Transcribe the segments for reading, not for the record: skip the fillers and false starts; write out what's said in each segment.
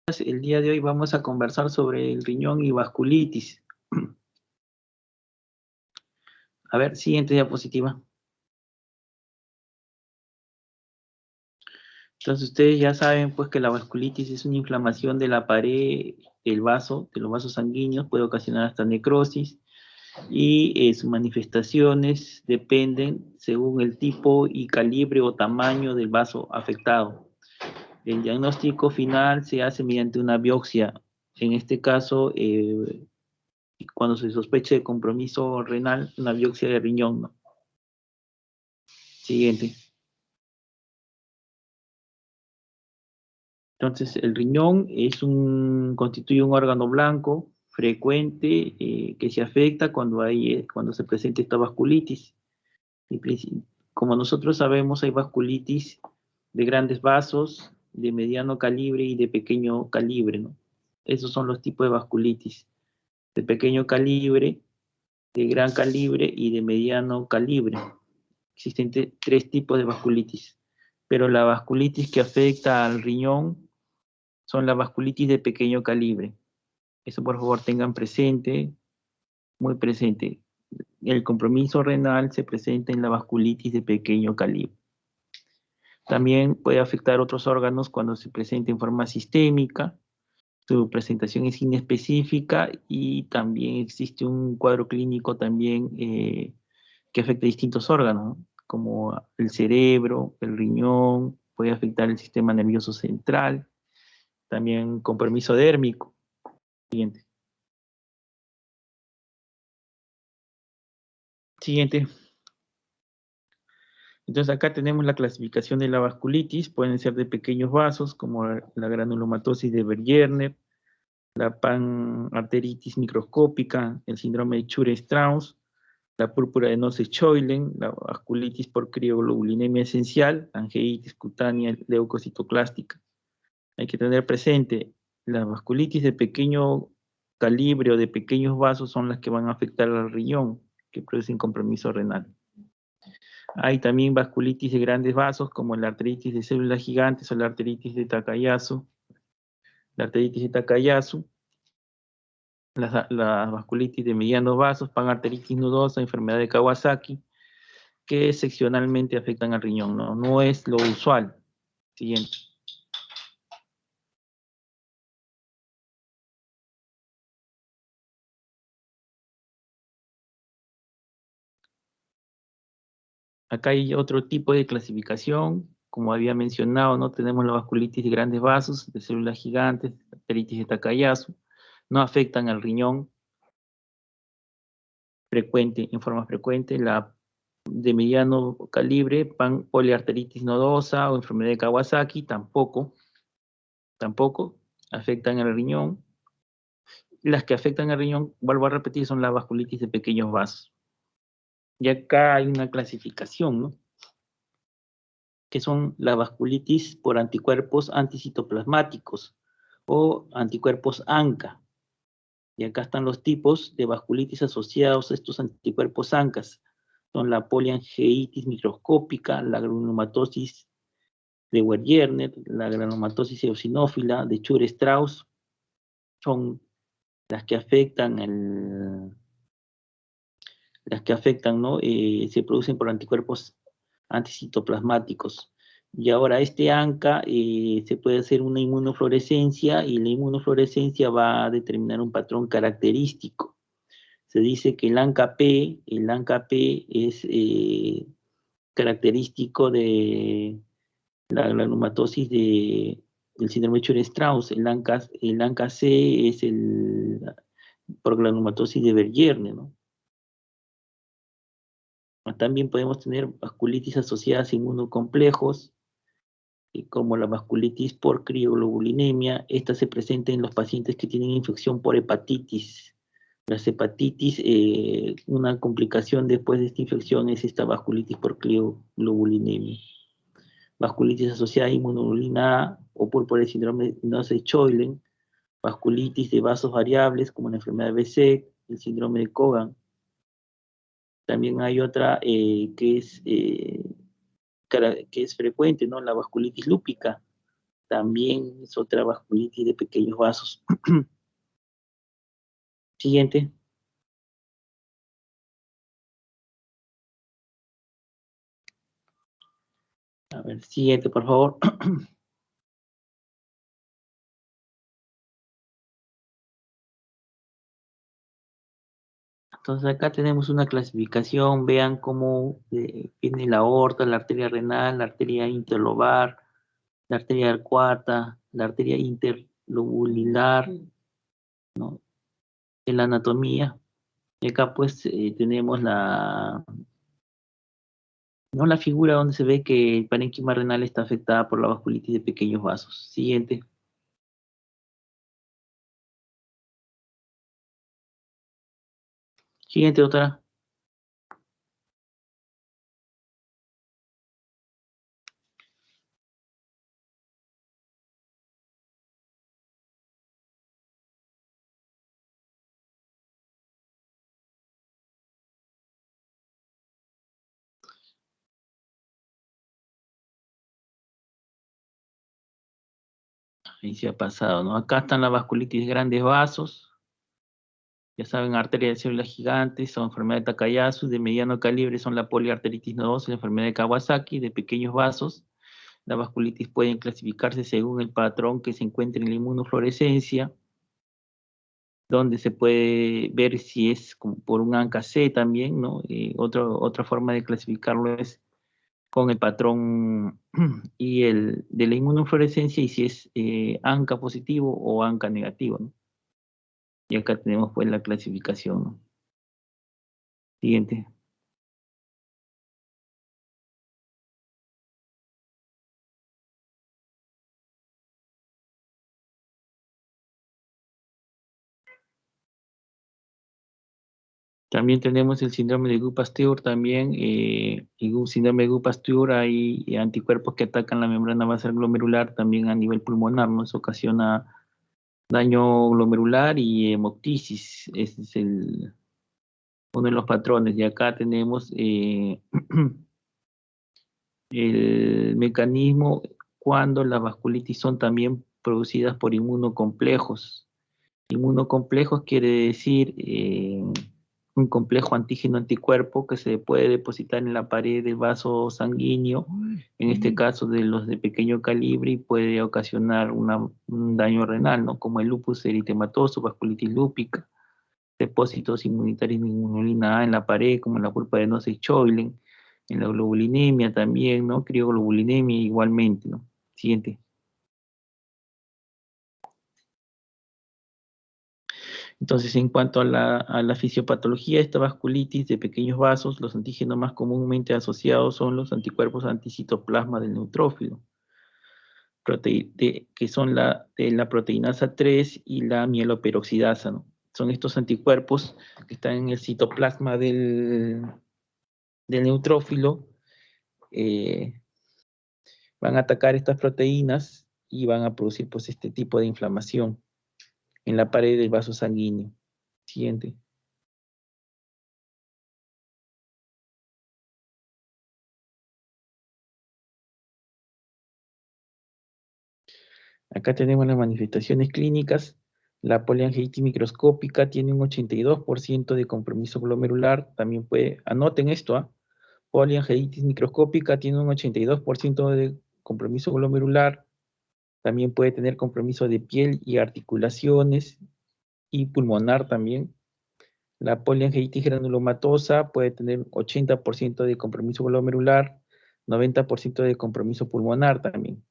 El día de hoy vamos a conversar sobre el riñón y vasculitis. A ver, siguiente diapositiva. Entonces ustedes ya saben pues que la vasculitis es una inflamación de la pared del vaso, de los vasos sanguíneos, puede ocasionar hasta necrosis y sus manifestaciones dependen según el tipo y calibre o tamaño del vaso afectado. El diagnóstico final se hace mediante una biopsia. En este caso, cuando se sospeche de compromiso renal, una biopsia de riñón, ¿no? Siguiente. Entonces, el riñón constituye un órgano blanco frecuente que se afecta cuando se presenta esta vasculitis. Y como nosotros sabemos, hay vasculitis de grandes vasos, de mediano calibre y de pequeño calibre, ¿no? Esos son los tipos de vasculitis. De pequeño calibre, de gran calibre y de mediano calibre. Existen tres tipos de vasculitis, pero la vasculitis que afecta al riñón son la vasculitis de pequeño calibre. Eso por favor tengan presente, muy presente. El compromiso renal se presenta en la vasculitis de pequeño calibre. También puede afectar otros órganos cuando se presenta en forma sistémica. Su presentación es inespecífica y también existe un cuadro clínico también que afecta a distintos órganos, ¿no? Como el cerebro, el riñón, puede afectar el sistema nervioso central, también compromiso dérmico. Siguiente. Siguiente. Entonces acá tenemos la clasificación de la vasculitis, pueden ser de pequeños vasos como la granulomatosis de Bergerner, la panarteritis microscópica, el síndrome de Chure-Strauss, la púrpura de Nosse-Scheulen, la vasculitis por crioglobulinemia esencial, angeitis cutánea leucocitoclástica. Hay que tener presente, las vasculitis de pequeño calibre o de pequeños vasos son las que van a afectar al riñón, que producen compromiso renal. Hay también vasculitis de grandes vasos, como la arteritis de células gigantes o la arteritis de Takayasu. La arteritis de Takayasu, la vasculitis de medianos vasos, panarteritis nodosa, enfermedad de Kawasaki, que seccionalmente afectan al riñón, ¿no? No es lo usual. Siguiente. Acá hay otro tipo de clasificación, como había mencionado, ¿no? Tenemos la vasculitis de grandes vasos, de células gigantes, arteritis de Takayasu, no afectan al riñón en forma frecuente, la de mediano calibre, poliarteritis nodosa o enfermedad de Kawasaki, tampoco afectan al riñón. Las que afectan al riñón, vuelvo a repetir, son las vasculitis de pequeños vasos. Y acá hay una clasificación, ¿no? Que son la vasculitis por anticuerpos anticitoplasmáticos o anticuerpos ANCA. Y acá están los tipos de vasculitis asociados a estos anticuerpos ANCAs. Son la poliangeitis microscópica, la granulomatosis de Werner, la granulomatosis eosinófila de Chure-Strauss, son las que afectan ¿no? Se producen por anticuerpos anticitoplasmáticos. Y ahora este ANCA se puede hacer una inmunofluorescencia y la inmunofluorescencia va a determinar un patrón característico. Se dice que el ANCA-P es característico de la granulomatosis del síndrome de Chure-Strauss. El ANCA-C es por granulomatosis de Berger, ¿no? También podemos tener vasculitis asociadas a inmunocomplejos, como la vasculitis por crioglobulinemia. Esta se presenta en los pacientes que tienen infección por hepatitis. Las hepatitis, una complicación después de esta infección es esta vasculitis por crioglobulinemia. Vasculitis asociada a inmunoglobulina A o por el síndrome de Nosse-Scheulen, vasculitis de vasos variables como la enfermedad de Behçet, el síndrome de Cogan. También hay otra que es frecuente, ¿no? La vasculitis lúpica, también es otra vasculitis de pequeños vasos. Siguiente. A ver, siguiente, por favor. Entonces acá tenemos una clasificación, vean cómo viene la aorta, la arteria renal, la arteria interlobar, la arteria cuarta, la arteria interlobular, ¿no? En la anatomía. Y acá pues tenemos ¿no? La figura donde se ve que el parénquima renal está afectada por la vasculitis de pequeños vasos. Siguiente. Siguiente, doctora. Ahí se ha pasado, ¿no? Acá están las vasculitis de grandes vasos. Ya saben, arteria de células gigantes, son enfermedad de Takayasu, de mediano calibre son la poliarteritis nodosa, la enfermedad de Kawasaki, de pequeños vasos. Las vasculitis pueden clasificarse según el patrón que se encuentre en la inmunofluorescencia, donde se puede ver si es como por un ANCA-C también, ¿no? Otra forma de clasificarlo es con el patrón y el de la inmunofluorescencia y si es ANCA positivo o ANCA negativo, ¿no? Y acá tenemos pues la clasificación, ¿no? Siguiente. También tenemos el síndrome de Gould-Pasteur, también en un síndrome de Gould-Pasteur hay anticuerpos que atacan la membrana basal glomerular también a nivel pulmonar, ¿no? Eso ocasiona daño glomerular y hemoptisis, ese es uno de los patrones. Y acá tenemos el mecanismo cuando las vasculitis son también producidas por inmunocomplejos. Inmunocomplejos quiere decir un complejo antígeno-anticuerpo que se puede depositar en la pared del vaso sanguíneo, en este caso de los de pequeño calibre, y puede ocasionar un daño renal, ¿no? Como el lupus eritematoso, vasculitis lúpica, depósitos inmunitarios de inmunolina A en la pared, como la pulpa de Nosse-Schölln, en la globulinemia también, ¿no? Crioglobulinemia igualmente, ¿no? Siguiente. Entonces, en cuanto a la fisiopatología de esta vasculitis de pequeños vasos, los antígenos más comúnmente asociados son los anticuerpos anticitoplasma del neutrófilo, que son de la proteinasa 3 y la mieloperoxidasa, ¿no? Son estos anticuerpos que están en el citoplasma del neutrófilo, eh, van a atacar estas proteínas y van a producir pues este tipo de inflamación en la pared del vaso sanguíneo. Siguiente. Acá tenemos las manifestaciones clínicas. La poliangitis microscópica tiene un 82% de compromiso glomerular. También anoten esto, ¿ah? Poliangitis microscópica tiene un 82% de compromiso glomerular. También puede tener compromiso de piel y articulaciones y pulmonar también. La poliangitis granulomatosa puede tener 80% de compromiso glomerular, 90% de compromiso pulmonar también.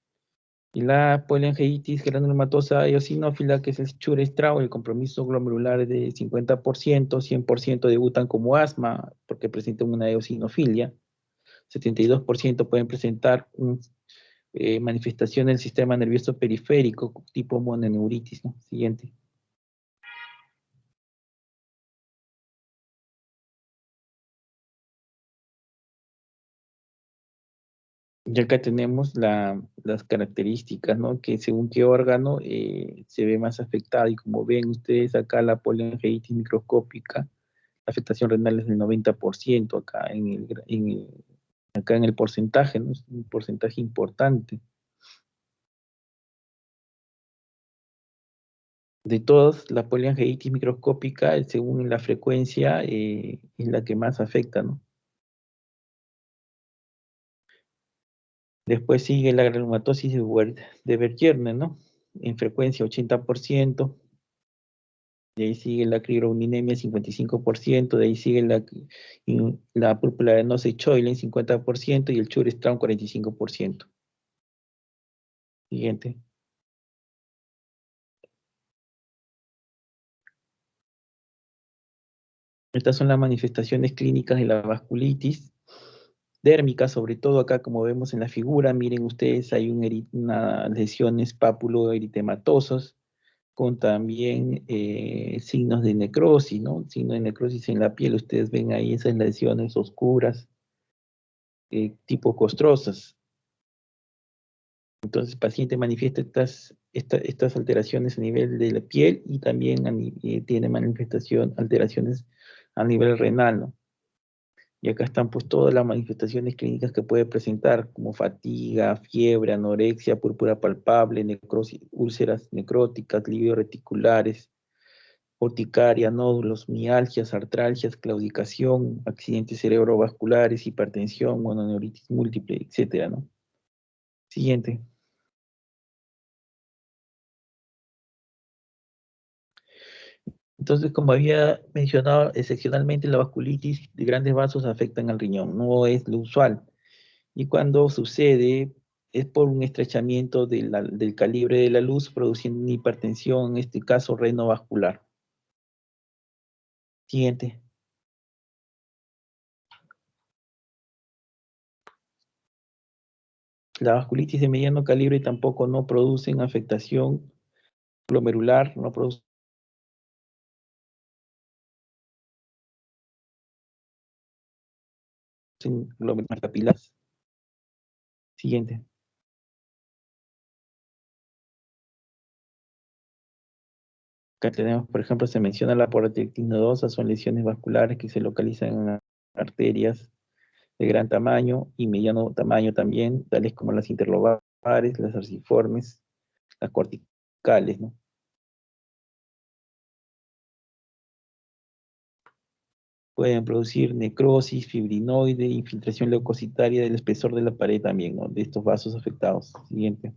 Y la poliangitis granulomatosa eosinófila, que es el Sture-Straub, el compromiso glomerular es de 50%, 100% debutan como asma porque presentan una eosinofilia, 72% pueden presentar manifestación del sistema nervioso periférico tipo mononeuritis, ¿no? Siguiente. Y acá tenemos las características, ¿no? Que según qué órgano se ve más afectado. Y como ven ustedes acá, la poliangitis microscópica, la afectación renal es del 90% acá acá en el porcentaje, ¿no? Es un porcentaje importante. De todas, la poliangiitis microscópica, según la frecuencia, es la que más afecta, ¿no? Después sigue la granulomatosis de Bergerne, ¿no? En frecuencia 80%, de ahí sigue la criogeninemia 55%, de ahí sigue la púrpura de Noce-Scheulen 50% y el Chur-Straum 45%. Siguiente. Estas son las manifestaciones clínicas de la vasculitis dérmica, sobre todo acá como vemos en la figura, miren ustedes, hay unas lesiones pápulo-eritematosos, con también signos de necrosis, ¿no? Signos de necrosis en la piel, ustedes ven ahí esas lesiones oscuras, tipo costrosas. Entonces el paciente manifiesta estas alteraciones a nivel de la piel y también tiene alteraciones a nivel renal, ¿no? Y acá están pues todas las manifestaciones clínicas que puede presentar, como fatiga, fiebre, anorexia, púrpura palpable, necrosis, úlceras necróticas, livios reticulares, urticaria, nódulos, mialgias, artralgias, claudicación, accidentes cerebrovasculares, hipertensión, mononeuritis múltiple, etcétera, ¿no? Siguiente. Entonces, como había mencionado, excepcionalmente la vasculitis de grandes vasos afectan al riñón, no es lo usual. Y cuando sucede es por un estrechamiento del calibre de la luz, produciendo una hipertensión, en este caso renovascular. Siguiente. La vasculitis de mediano calibre tampoco no producen afectación glomerular, no producen glomerular capilar. Siguiente. Acá tenemos, por ejemplo, se menciona la porotitis nodosa, son lesiones vasculares que se localizan en arterias de gran tamaño y mediano tamaño también, tales como las interlobulares, las arciformes, las corticales, ¿no? Pueden producir necrosis, fibrinoide, infiltración leucocitaria del espesor de la pared también, ¿no? De estos vasos afectados. Siguiente.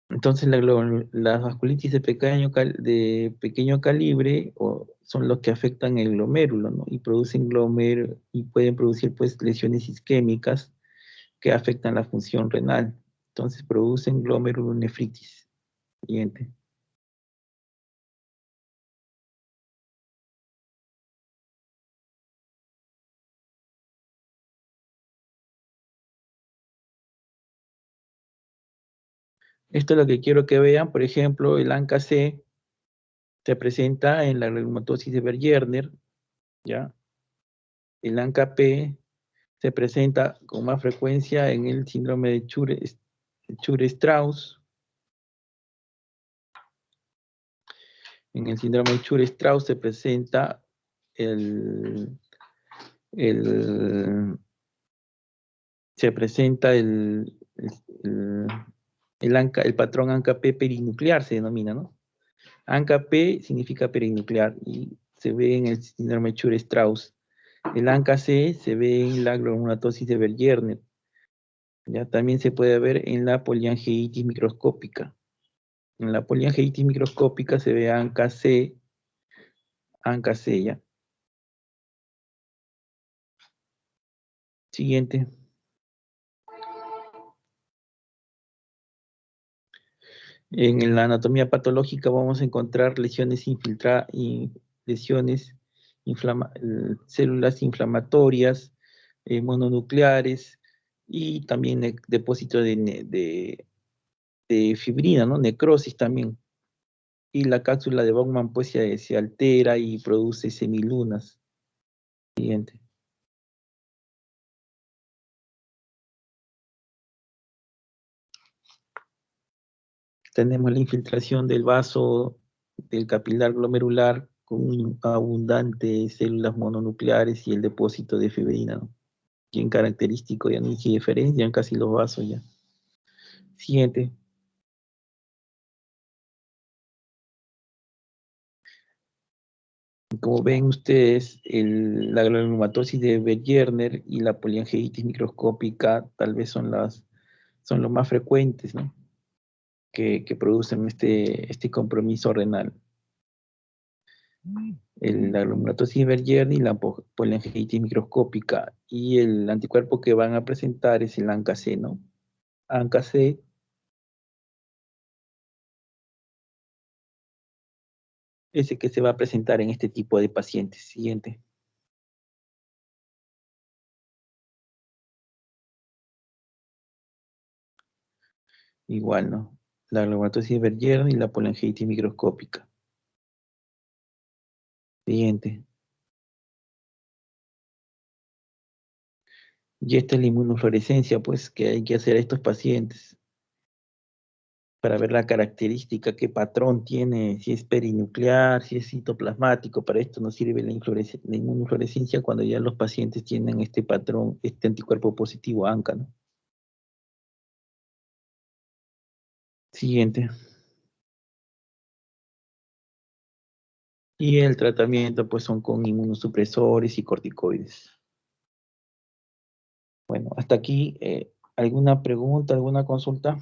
Entonces, las vasculitis de pequeño calibre son los que afectan el glomérulo, ¿no? Y producen y pueden producir, pues, lesiones isquémicas que afectan la función renal. Entonces, producen glomerulonefritis. Siguiente. Esto es lo que quiero que vean. Por ejemplo, el ANCA-C se presenta en la reumatosis de Bergerne, ¿ya? El ANCA-P se presenta con más frecuencia en el síndrome de Chur-Strauss. En el síndrome de Chur-Strauss se presenta el, el, se presenta el patrón ANCA-P perinuclear, se denomina, ¿no? ANCA-P significa perinuclear y se ve en el síndrome de Chur-Strauss. El ANCA-C se ve en la granulomatosis de Bergerne. Ya también se puede ver en la poliangiitis microscópica. En la poliangiitis microscópica se ve ANCA-C, ya. Siguiente. En la anatomía patológica vamos a encontrar lesiones, células inflamatorias, mononucleares y también depósito de fibrina, ¿no? Necrosis también. Y la cápsula de Bowman pues se altera y produce semilunas. Siguiente. Tenemos la infiltración del vaso del capilar glomerular con abundantes células mononucleares y el depósito de fibrina, ¿no? Bien característico, ya no se diferencian casi los vasos ya. Siguiente. Como ven ustedes, la granulomatosis de Bergerner y la poliangiitis microscópica tal vez son los más frecuentes, ¿no? Que producen este compromiso renal. La granulomatosis de Bergerner y la poliangiitis microscópica. Y el anticuerpo que van a presentar es el ANCA-C, ¿no? ANCA-C, ese que se va a presentar en este tipo de pacientes. Siguiente. Igual, ¿no? La granulomatosis de Bergerner y la poliangiitis microscópica. Siguiente. Y esta es la inmunofluorescencia, pues, que hay que hacer a estos pacientes para ver la característica, qué patrón tiene, si es perinuclear, si es citoplasmático. Para esto nos sirve la inmunofluorescencia cuando ya los pacientes tienen este patrón, este anticuerpo positivo ANCA, ¿no? Siguiente. Y el tratamiento, pues, son con inmunosupresores y corticoides. Bueno, hasta aquí, ¿alguna pregunta, alguna consulta?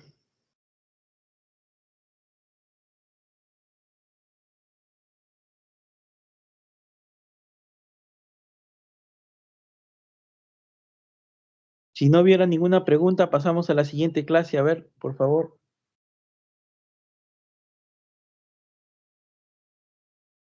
Si no hubiera ninguna pregunta, pasamos a la siguiente clase. A ver, por favor.